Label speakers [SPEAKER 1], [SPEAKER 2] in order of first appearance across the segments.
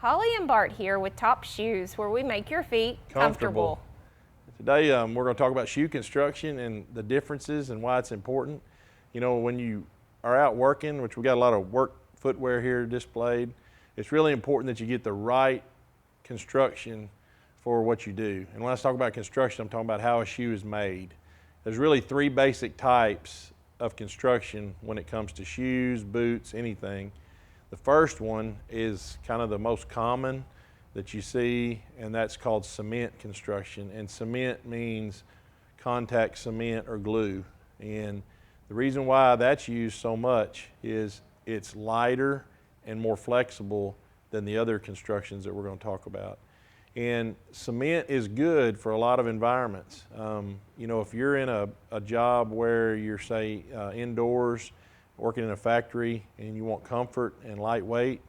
[SPEAKER 1] Holley and Bart here with Top Shoes, where we make your feet comfortable.
[SPEAKER 2] Today we're going to talk about shoe construction and the differences and why it's important. You know, when you are out working, which we got a lot of work footwear here displayed, it's really important that you get the right construction for what you do. And when I talk about construction, I'm talking about how a shoe is made. There's really three basic types of construction when it comes to shoes, boots, anything. The first one is kind of the most common that you see, and that's called cement construction. And cement means contact cement or glue. And the reason why that's used so much is it's lighter and more flexible than the other constructions that we're going to talk about. And cement is good for a lot of environments. You know, if you're in a job where you're, say, indoors, working in a factory, and you want comfort and lightweight,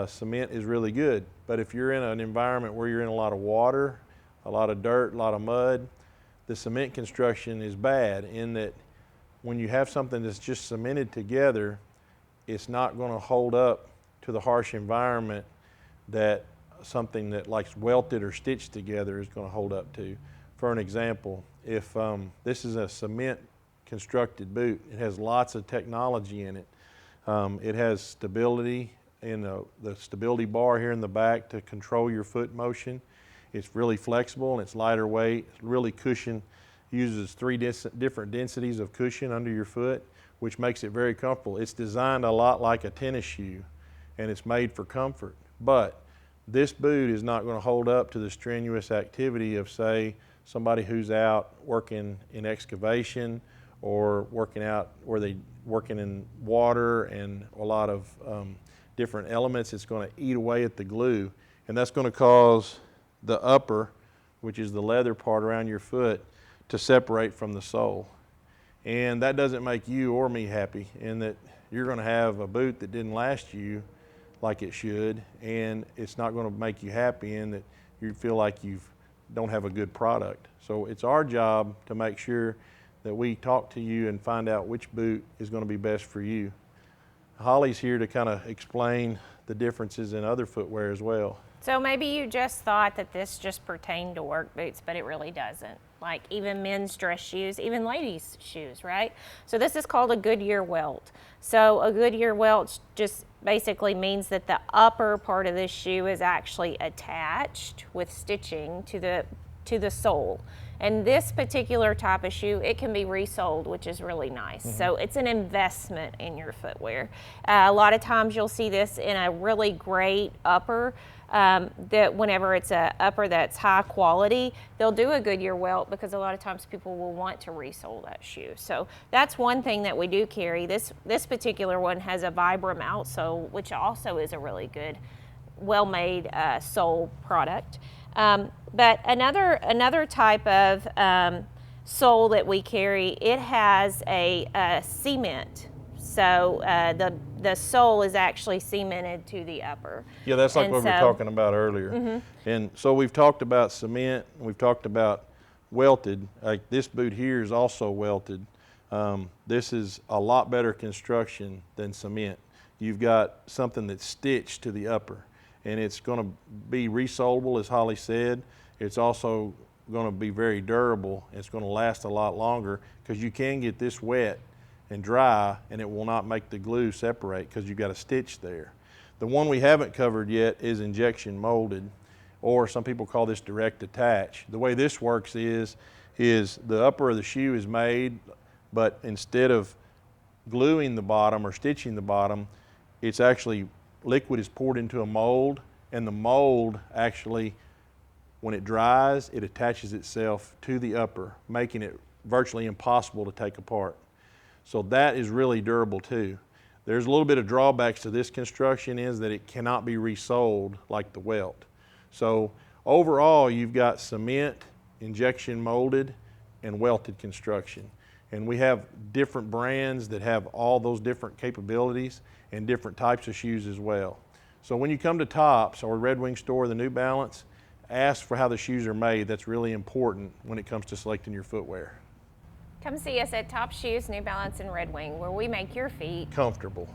[SPEAKER 2] cement is really good. But if you're in an environment where you're in a lot of water, a lot of dirt, a lot of mud, the cement construction is bad in that when you have something that's just cemented together, it's not going to hold up to the harsh environment that something that like welted or stitched together is going to hold up to. For an example, if this is a cement constructed boot, it has lots of technology in it. It has stability in the stability bar here in the back to control your foot motion. It's really flexible and it's lighter weight. It's really cushion, uses three different densities of cushion under your foot, which makes it very comfortable. It's designed a lot like a tennis shoe, and it's made for comfort. But this boot is not going to hold up to the strenuous activity of, say, somebody who's out working in excavation or working out where they working in water and a lot of different elements. It's going to eat away at the glue, and that's going to cause the upper, which is the leather part around your foot, to separate from the sole. And that doesn't make you or me happy, in that you're going to have a boot that didn't last you like it should, and it's not going to make you happy in that you feel like you don't have a good product. So it's our job to make sure that we talk to you and find out which boot is going to be best for you. Holley's here to kind of explain the differences in other footwear as well.
[SPEAKER 1] So maybe you just thought that this just pertained to work boots, but it really doesn't. Like even men's dress shoes, even ladies' shoes, right? So this is called a Goodyear Welt. So a Goodyear Welt just basically means that the upper part of this shoe is actually attached with stitching to the sole. And this particular type of shoe, it can be resoled, which is really nice. So it's an investment in your footwear. A lot of times you'll see this in a really great upper, that whenever it's a upper that's high quality, they'll do a Goodyear Welt because a lot of times people will want to resole that shoe. So that's one thing that we do carry. This particular one has a Vibram outsole, which also is a really good, well-made sole product. But another type of sole that we carry, it has a cement. So the sole is actually cemented to the upper.
[SPEAKER 2] Yeah, that's like what we were talking about earlier. And so we've talked about cement, we've talked about welted. Like this boot here is also welted. This is a lot better construction than cement. You've got something that's stitched to the upper, and it's going to be resolable, as Holley said. It's also going to be very durable. It's going to last a lot longer because you can get this wet and dry and it will not make the glue separate because you've got a stitch there. The one we haven't covered yet is injection molded, or some people call this direct attach. The way this works is the upper of the shoe is made, but instead of gluing the bottom or stitching the bottom, it's actually liquid is poured into a mold, and the mold actually, when it dries, it attaches itself to the upper, making it virtually impossible to take apart. So that is really durable too. There's a little bit of drawbacks to this construction is that it cannot be resoled like the welt. So overall, you've got cement, injection molded, and welted construction. And we have different brands that have all those different capabilities and different types of shoes as well. So when you come to Tops or Red Wing store, the New Balance, ask for how the shoes are made. That's really important when it comes to selecting your footwear.
[SPEAKER 1] Come see us at Top Shoes, New Balance, and Red Wing, where we make your feet
[SPEAKER 2] comfortable.